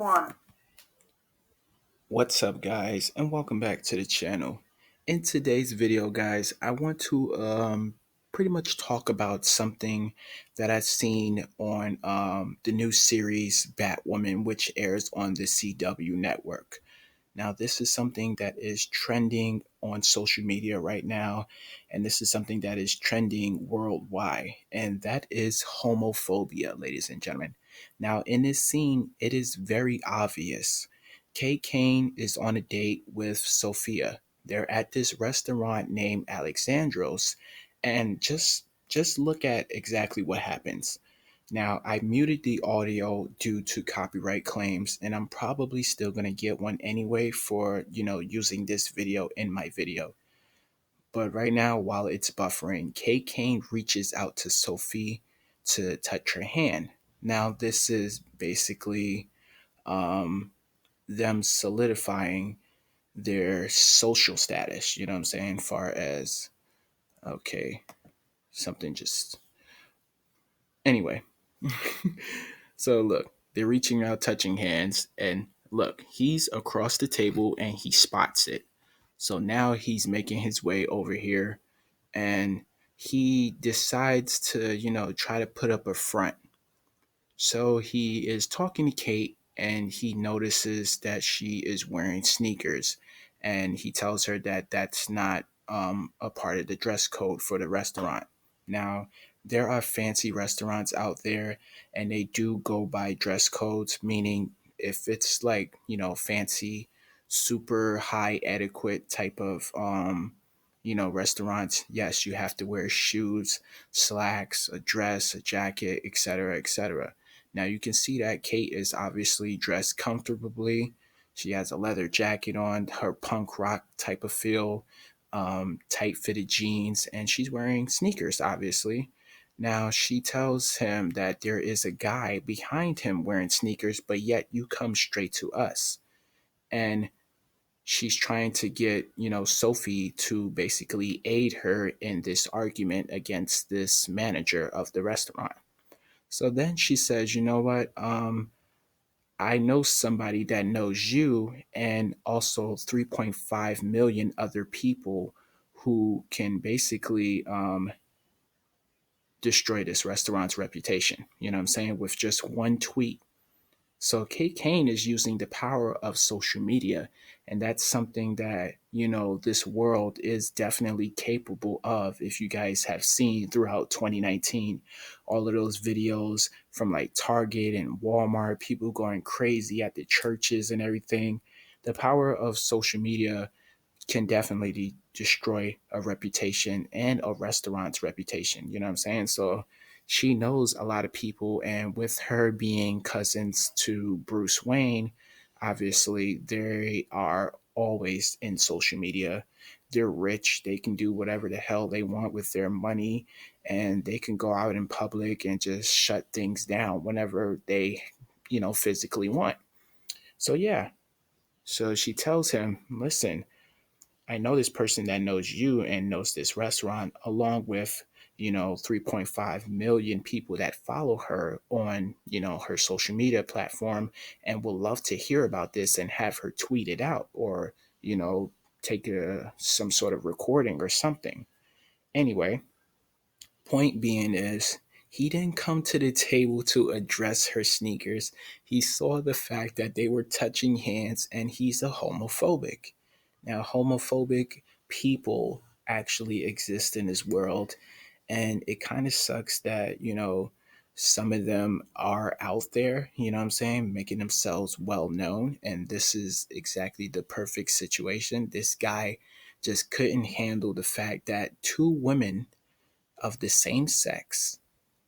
One. What's up, guys, and welcome back to the channel. In today's video, guys, I want to pretty much talk about something that I've seen on the new series Batwoman, which airs on the CW network. Now, this is something that is trending on social media right now, and this is something that is trending worldwide, and that is homophobia, ladies and gentlemen. Now, in this scene, it is very obvious. Kay Kane is on a date with Sophia. They're at this restaurant named Alexandros, and just look at exactly what happens. Now, I muted the audio due to copyright claims, and I'm probably still going to get one anyway for, using this video in my video. But right now, while it's buffering, Kay Kane reaches out to Sophie to touch her hand. Now, this is basically um, them solidifying their social status, you know what I'm saying? Far as, okay, something just. Anyway, so look, they're reaching out, touching hands, and look, he's across the table and he spots it. So now he's making his way over here and he decides to, try to put up a front. So he is talking to Kate and he notices that she is wearing sneakers and he tells her that that's not a part of the dress code for the restaurant. Now, there are fancy restaurants out there and they do go by dress codes, meaning if it's like, fancy, super high adequate type of restaurants, yes, you have to wear shoes, slacks, a dress, a jacket, etc., etc. Now you can see that Kate is obviously dressed comfortably. She has a leather jacket on, her punk rock type of feel, tight fitted jeans, and she's wearing sneakers, obviously. Now she tells him that there is a guy behind him wearing sneakers, but yet you come straight to us. And she's trying to get, Sophie to basically aid her in this argument against this manager of the restaurant. So then she says, you know what? I know somebody that knows you and also 3.5 million other people who can basically destroy this restaurant's reputation. You know what I'm saying? With just one tweet. So Kate Kane is using the power of social media, and that's something that, this world is definitely capable of. If you guys have seen throughout 2019, all of those videos from like Target and Walmart, people going crazy at the churches and everything. The power of social media can definitely destroy a reputation and a restaurant's reputation. You know what I'm saying? So she knows a lot of people, and with her being cousins to Bruce Wayne, obviously they are always in social media. They're rich, they can do whatever the hell they want with their money, and they can go out in public and just shut things down whenever they, physically want. So, yeah. So she tells him, listen, I know this person that knows you and knows this restaurant, along with, 3.5 million people that follow her on, her social media platform and will love to hear about this and have her tweet it out or, take some sort of recording or something. Anyway, point being is, he didn't come to the table to address her sneakers. He saw the fact that they were touching hands and he's a homophobic. Now, homophobic people actually exist in this world, and it kind of sucks that, some of them are out there, you know what I'm saying, making themselves well known. And this is exactly the perfect situation. This guy just couldn't handle the fact that two women of the same sex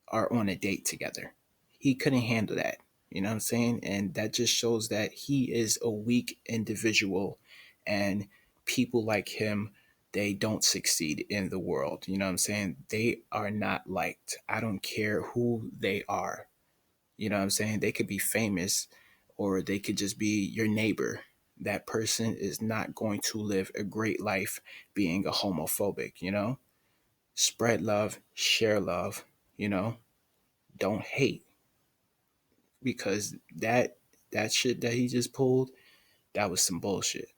are on a date together. He couldn't handle that. You know what I'm saying? And that just shows that he is a weak individual and people like him, they don't succeed in the world. You know what I'm saying? They are not liked. I don't care who they are. You know what I'm saying? They could be famous or they could just be your neighbor. That person is not going to live a great life being a homophobic, Spread love, share love, don't hate, because that that shit that he just pulled, that was some bullshit,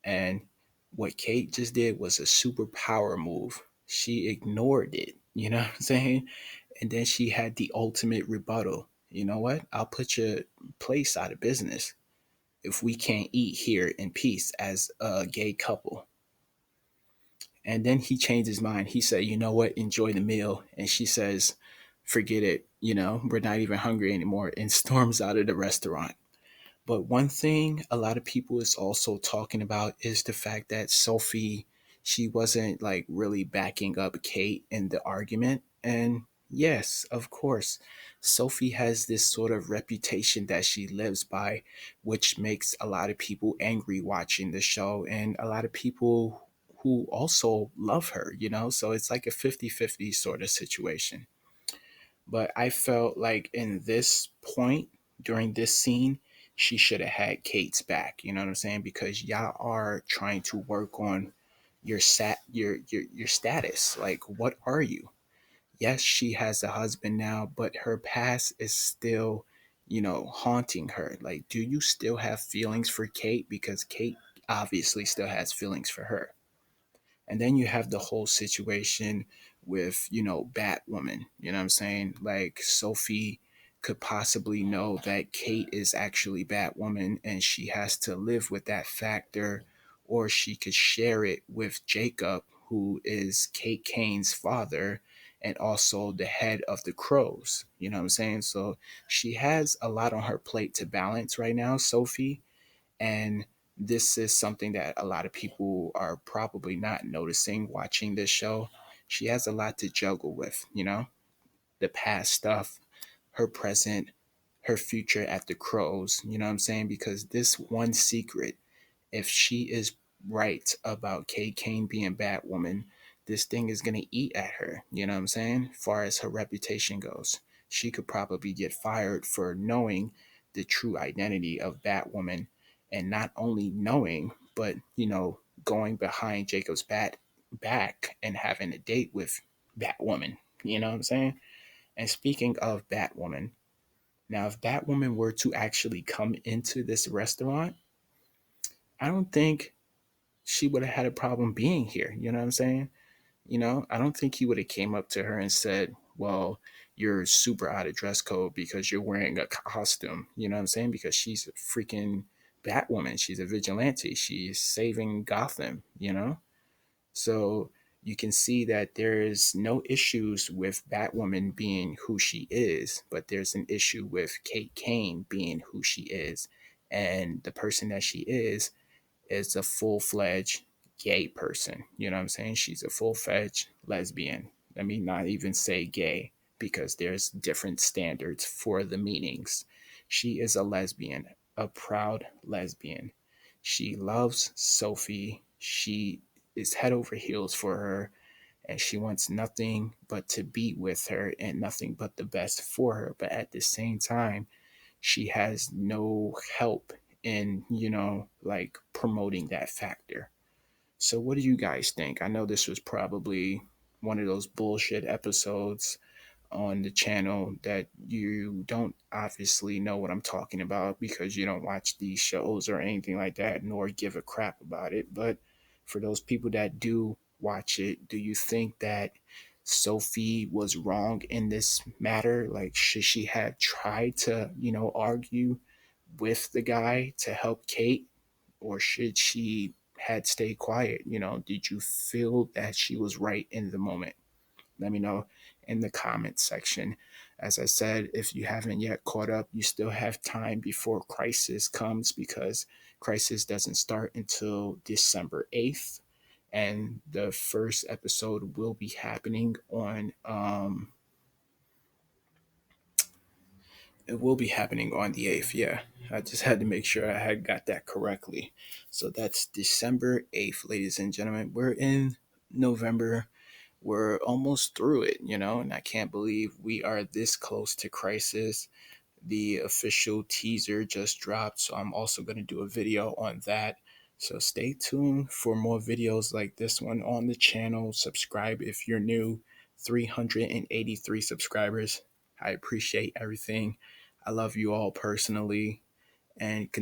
And what Kate just did was a super power move. She ignored it, you know what I'm saying? And then she had the ultimate rebuttal. You know what? I'll put your place out of business if we can't eat here in peace as a gay couple. And then he changed his mind. He said, you know what? Enjoy the meal. And she says, forget it. We're not even hungry anymore, and storms out of the restaurant. But one thing a lot of people is also talking about is the fact that Sophie, she wasn't like really backing up Kate in the argument. And yes, of course, Sophie has this sort of reputation that she lives by, which makes a lot of people angry watching the show, and a lot of people who also love her, So it's like a 50-50 sort of situation. But I felt like in this point, during this scene, she should have had Kate's back. You know what I'm saying? Because y'all are trying to work on your status. Like, what are you? Yes, she has a husband now, but her past is still, haunting her. Like, do you still have feelings for Kate? Because Kate obviously still has feelings for her. And then you have the whole situation with, Batwoman. You know what I'm saying? Like, Sophie could possibly know that Kate is actually Batwoman and she has to live with that factor, or she could share it with Jacob, who is Kate Kane's father and also the head of the Crows. You know what I'm saying? So she has a lot on her plate to balance right now, Sophie. And this is something that a lot of people are probably not noticing watching this show. She has a lot to juggle with, the past stuff, her present, her future at the Crows, you know what I'm saying? Because this one secret, if she is right about Kate Kane being Batwoman, this thing is going to eat at her. You know what I'm saying? As far as her reputation goes, she could probably get fired for knowing the true identity of Batwoman, and not only knowing, but, going behind Jacob's back and having a date with Batwoman. You know what I'm saying? And speaking of Batwoman, now if Batwoman were to actually come into this restaurant, I don't think she would have had a problem being here. You know what I'm saying? I don't think he would have came up to her and said, well, you're super out of dress code because you're wearing a costume. You know what I'm saying? Because she's a freaking Batwoman. She's a vigilante. She's saving Gotham. So you can see that there's no issues with Batwoman being who she is, but there's an issue with Kate Kane being who she is. And the person that she is a full fledged gay person. You know what I'm saying? She's a full fledged lesbian. Let me not even say gay because there's different standards for the meanings. She is a lesbian, a proud lesbian. She loves Sophie. She is head over heels for her, and she wants nothing but to be with her and nothing but the best for her. But at the same time, she has no help in, like promoting that factor. So, what do you guys think? I know this was probably one of those bullshit episodes on the channel that you don't obviously know what I'm talking about because you don't watch these shows or anything like that, nor give a crap about it. But for those people that do watch it, do you think that Sophie was wrong in this matter? Like, should she have tried to, argue with the guy to help Kate, or should she had stayed quiet? Did you feel that she was right in the moment? Let me know in the comment section. As I said, if you haven't yet caught up, you still have time before Crisis comes, because Crisis doesn't start until December 8th. And the first episode will be happening on it will be happening on the 8th. Yeah. I just had to make sure I had got that correctly. So that's December 8th, ladies and gentlemen. We're in November. We're almost through it, and I can't believe we are this close to Crisis. The official teaser just dropped, so I'm also going to do a video on that. So stay tuned for more videos like this one on the channel. Subscribe if you're new. 383 subscribers. I appreciate everything. I love you all personally, and